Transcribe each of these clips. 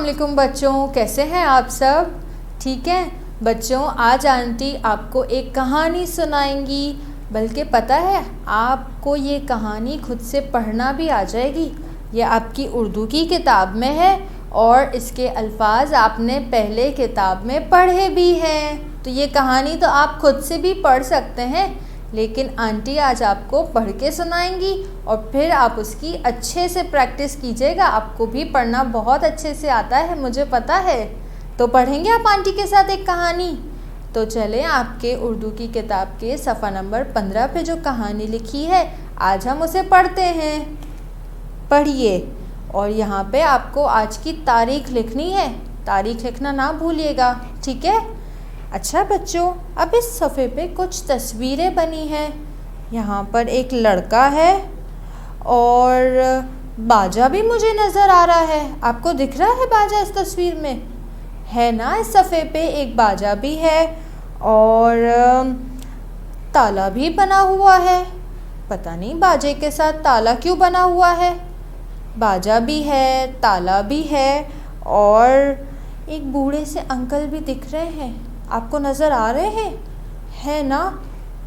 वालेकुम बच्चों, कैसे हैं आप सब? ठीक है बच्चों, आज आंटी आपको एक कहानी सुनाएंगी। बल्कि पता है, आपको ये कहानी खुद से पढ़ना भी आ जाएगी। ये आपकी उर्दू की किताब में है और इसके अल्फाज आपने पहले किताब में पढ़े भी हैं। तो ये कहानी तो आप खुद से भी पढ़ सकते हैं, लेकिन आंटी आज आपको पढ़ के सुनाएंगी और फिर आप उसकी अच्छे से प्रैक्टिस कीजिएगा। आपको भी पढ़ना बहुत अच्छे से आता है, मुझे पता है। तो पढ़ेंगे आप आंटी के साथ एक कहानी। तो चलें, आपके उर्दू की किताब के सफ़ा नंबर 15 पे जो कहानी लिखी है, आज हम उसे पढ़ते हैं। पढ़िए। और यहाँ पे आपको आज की तारीख लिखनी है। तारीख लिखना ना भूलिएगा, ठीक है? अच्छा बच्चों, अब इस सफ़े पे कुछ तस्वीरें बनी हैं। यहाँ पर एक लड़का है और बाजा भी मुझे नज़र आ रहा है। आपको दिख रहा है बाजा इस तस्वीर में? है ना, इस सफ़े पे एक बाजा भी है और ताला भी बना हुआ है। पता नहीं बाजे के साथ ताला क्यों बना हुआ है। बाजा भी है, ताला भी है और एक बूढ़े से अंकल भी दिख रहे हैं। आपको नज़र आ रहे हैं? है ना?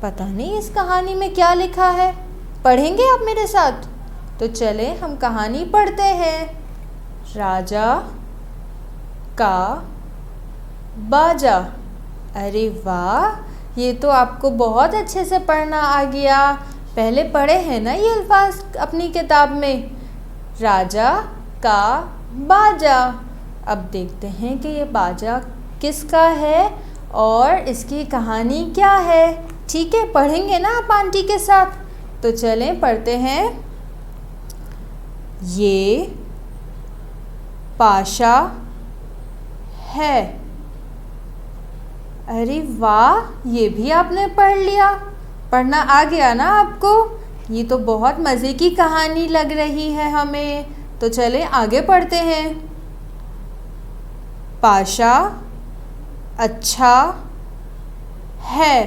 पता नहीं इस कहानी में क्या लिखा है। पढ़ेंगे आप मेरे साथ? तो चले हम कहानी पढ़ते हैं। राजा का बाजा। अरे वाह, ये तो आपको बहुत अच्छे से पढ़ना आ गया। पहले पढ़े हैं ना ये अल्फाज अपनी किताब में। राजा का बाजा। अब देखते हैं कि ये बाजा किसका है और इसकी कहानी क्या है। ठीक है, पढ़ेंगे ना आप आंटी के साथ? तो चलें पढ़ते हैं। ये पाशा है। अरे वाह, ये भी आपने पढ़ लिया। पढ़ना आ गया ना आपको? ये तो बहुत मज़े की कहानी लग रही है हमें। तो चलें आगे पढ़ते हैं। पाशा अच्छा है।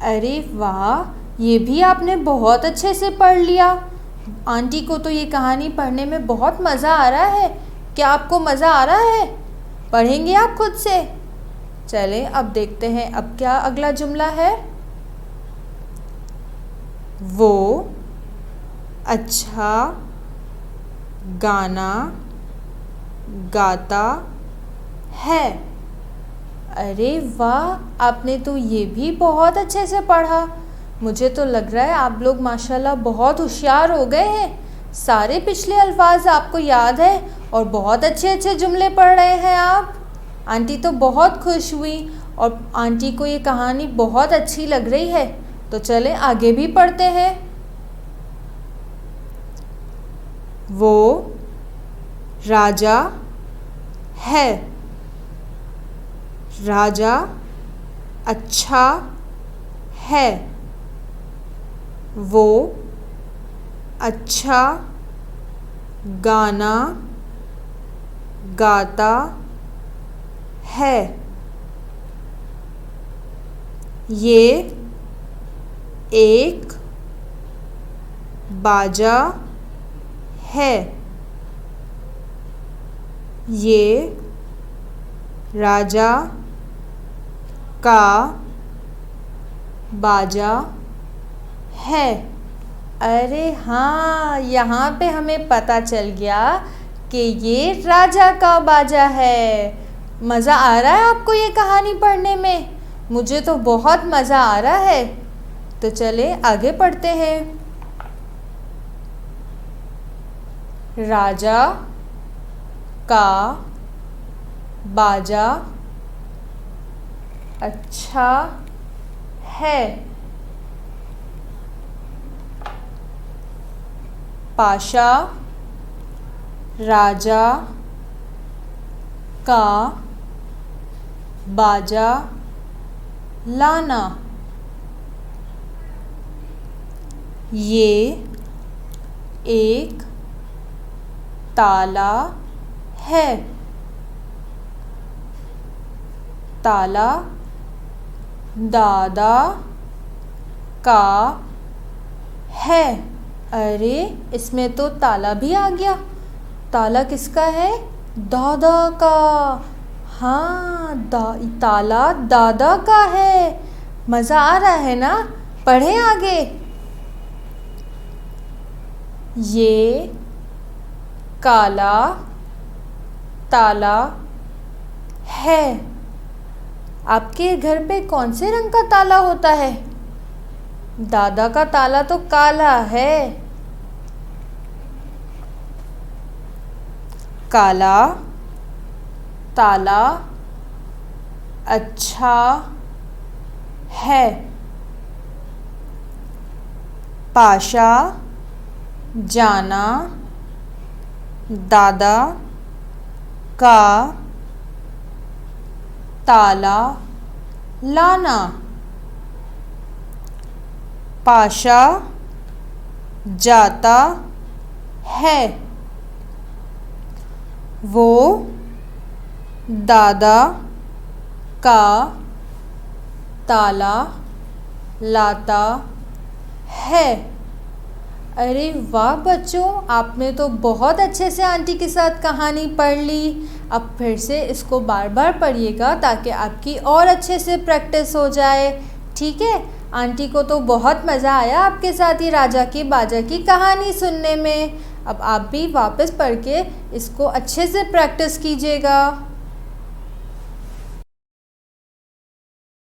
अरे वाह, ये भी आपने बहुत अच्छे से पढ़ लिया। आंटी को तो ये कहानी पढ़ने में बहुत मज़ा आ रहा है। क्या आपको मज़ा आ रहा है? पढ़ेंगे आप खुद से? चलें अब देखते हैं अब क्या अगला जुमला है। वो अच्छा गाना गाता है। अरे वाह, आपने तो ये भी बहुत अच्छे से पढ़ा। मुझे तो लग रहा है आप लोग माशाल्लाह बहुत होशियार हो गए हैं। सारे पिछले अल्फाज आपको याद है और बहुत अच्छे अच्छे जुमले पढ़ रहे हैं आप। आंटी तो बहुत खुश हुई और आंटी को ये कहानी बहुत अच्छी लग रही है। तो चलें आगे भी पढ़ते हैं। वो राजा है। राजा अच्छा है। वो अच्छा गाना गाता है। ये एक बाजा है। ये राजा का बाजा है। अरे हाँ, यहाँ पे हमें पता चल गया कि ये राजा का बाजा है। मज़ा आ रहा है आपको ये कहानी पढ़ने में? मुझे तो बहुत मज़ा आ रहा है। तो चले आगे पढ़ते हैं। राजा का बाजा अच्छा है। पाशा राजा का बाजा लाना। ये एक ताला है। ताला दादा का है। अरे इसमें तो ताला भी आ गया। ताला किसका है? दादा का। हाँ, ताला दादा का है। मज़ा आ रहा है ना? पढ़ें आगे। ये काला ताला है। आपके घर पे कौन से रंग का ताला होता है? दादा का ताला तो काला है। काला ताला अच्छा है। पाशा जाना दादा का ताला लाना। पाशा जाता है। वो दादा का ताला लाता है। अरे वाह बच्चों, आपने तो बहुत अच्छे से आंटी के साथ कहानी पढ़ ली। अब फिर से इसको बार बार पढ़िएगा ताकि आपकी और अच्छे से प्रैक्टिस हो जाए। ठीक है? आंटी को तो बहुत मज़ा आया आपके साथ ही राजा की बाजा की कहानी सुनने में। अब आप भी वापस पढ़ के इसको अच्छे से प्रैक्टिस कीजिएगा।